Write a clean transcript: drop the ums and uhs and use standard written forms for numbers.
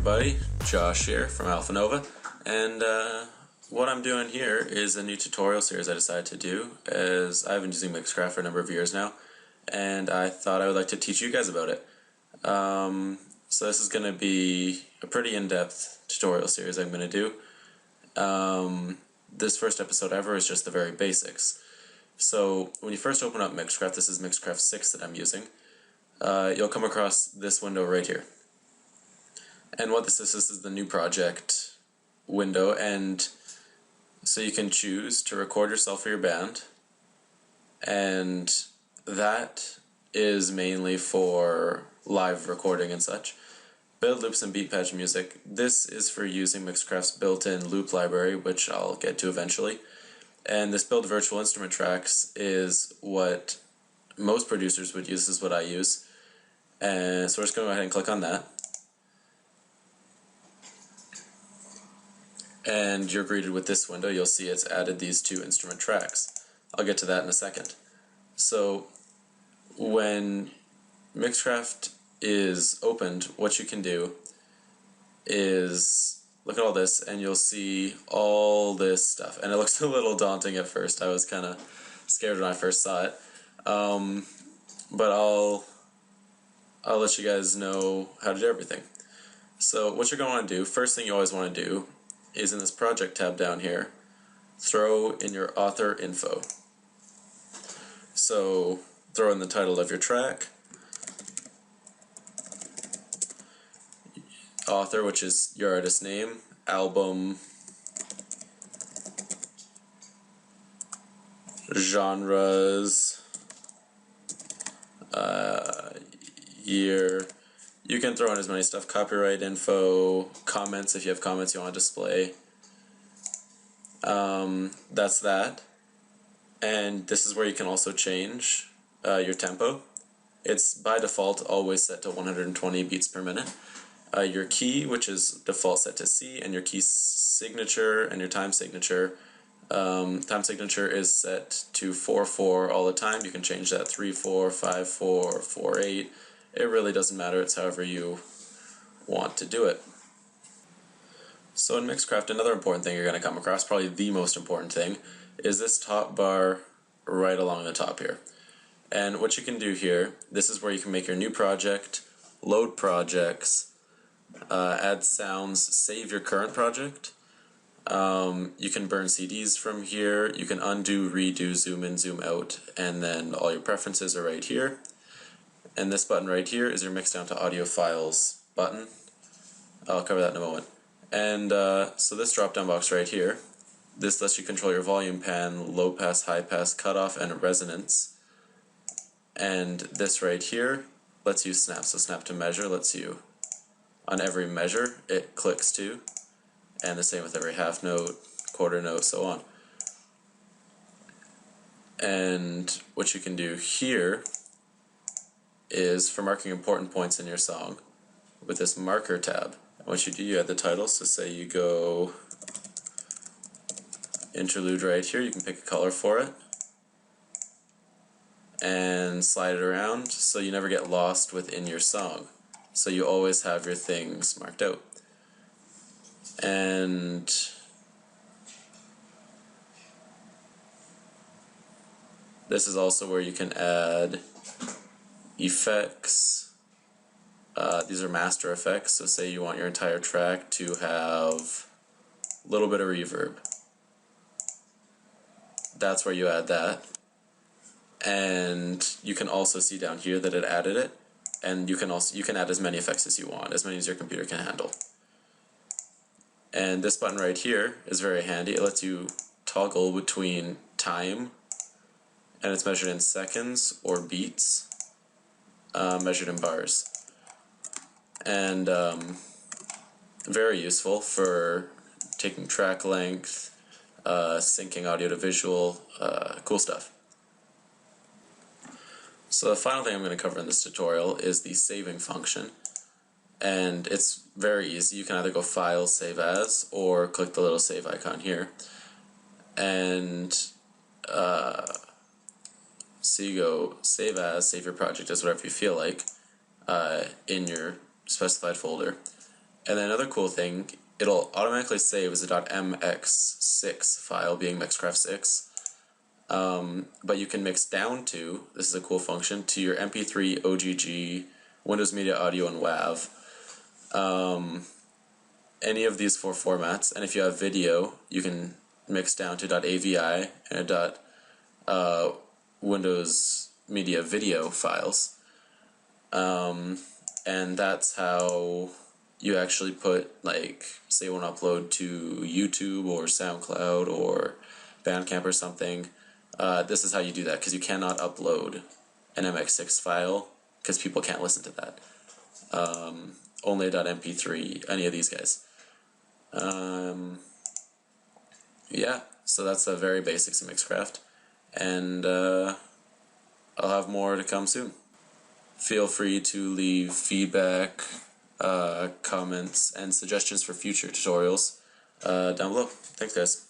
everybody, Josh here from Alpha Nova, and what I'm doing here is a new tutorial series I decided to do, as I've been using Mixcraft for a number of years now, and I thought I would like to teach you guys about it. So this is going to be a pretty in-depth tutorial series I'm going to do. This first episode ever is just the very basics. So when you first open up Mixcraft, this is Mixcraft 6 that I'm using, you'll come across this window right here. And what this is the new project window, and so you can choose to record yourself or your band, and that is mainly for live recording and such. Build loops and beat patch music. This is for using Mixcraft's built-in loop library, which I'll get to eventually. And this build virtual instrument tracks is what most producers would use, is what I use. And so we're just going to go ahead and click on that. And you're greeted with this window. You'll see it's added these two instrument tracks. I'll get to that in a second. So when Mixcraft is opened, what you can do is look at all this, and you'll see all this stuff. And it looks a little daunting at first. I was kind of scared when I first saw it. But I'll let you guys know how to do everything. So what you're going to want to do, first thing you always want to do, is in this project tab down here, throw in your author info. So throw in the title of your track, author, which is your artist name, album, genres, year. You can throw in as many stuff, copyright info, comments if you have comments you want to display. That's that. And this is where you can also change your tempo. It's by default always set to 120 beats per minute. Your key, which is default set to C, and your key signature and your time signature. Time signature is set to 4/4 all the time. You can change that 3/4, 5/4, 4/8. It really doesn't matter, it's however you want to do it. So in Mixcraft, another important thing you're going to come across, probably the most important thing, is this top bar right along the top here. And what you can do here, this is where you can make your new project, load projects, add sounds, save your current project. You can burn CDs from here, you can undo, redo, zoom in, zoom out, and then all your preferences are right here. And this button right here is your mix down to audio files button. I'll cover that in a moment. And so this drop down box right here, this lets you control your volume pan, low pass, high pass, cutoff, and resonance. And this right here lets you snap. So snap to measure lets you, on every measure, it clicks to. And the same with every half note, quarter note, so on. And what you can do here is for marking important points in your song with this marker tab. What you do, you add the title, so say you go interlude right here, you can pick a color for it and slide it around so you never get lost within your song. So you always have your things marked out. And this is also where you can add effects. These are master effects, so say you want your entire track to have a little bit of reverb. That's where you add that. And you can also see down here that it added it, and you can add as many effects as you want, as many as your computer can handle. And this button right here is very handy. It lets you toggle between time, and it's measured in seconds, or beats, measured in bars. And very useful for taking track length, syncing audio to visual, cool stuff. So the final thing I'm going to cover in this tutorial is the saving function. And it's very easy. You can either go File, Save As, or click the little save icon here. And so you go Save As, save your project as whatever you feel like in your specified folder. And then another cool thing, it'll automatically save as a .mx6 file, being Mixcraft 6. But you can mix down to, this is a cool function, to your MP3, OGG, Windows Media Audio, and WAV. Any of these four formats, and if you have video, you can mix down to .avi and a Windows Media video files. And that's how you actually put, like, say you want to upload to YouTube or SoundCloud or Bandcamp or something. This is how you do that, because you cannot upload an MX6 file because people can't listen to that. Only a .mp3, any of these guys. Yeah, so that's the very basics of Mixcraft, and I'll have more to come soon. Feel free to leave feedback, comments, and suggestions for future tutorials down below. Thanks, guys.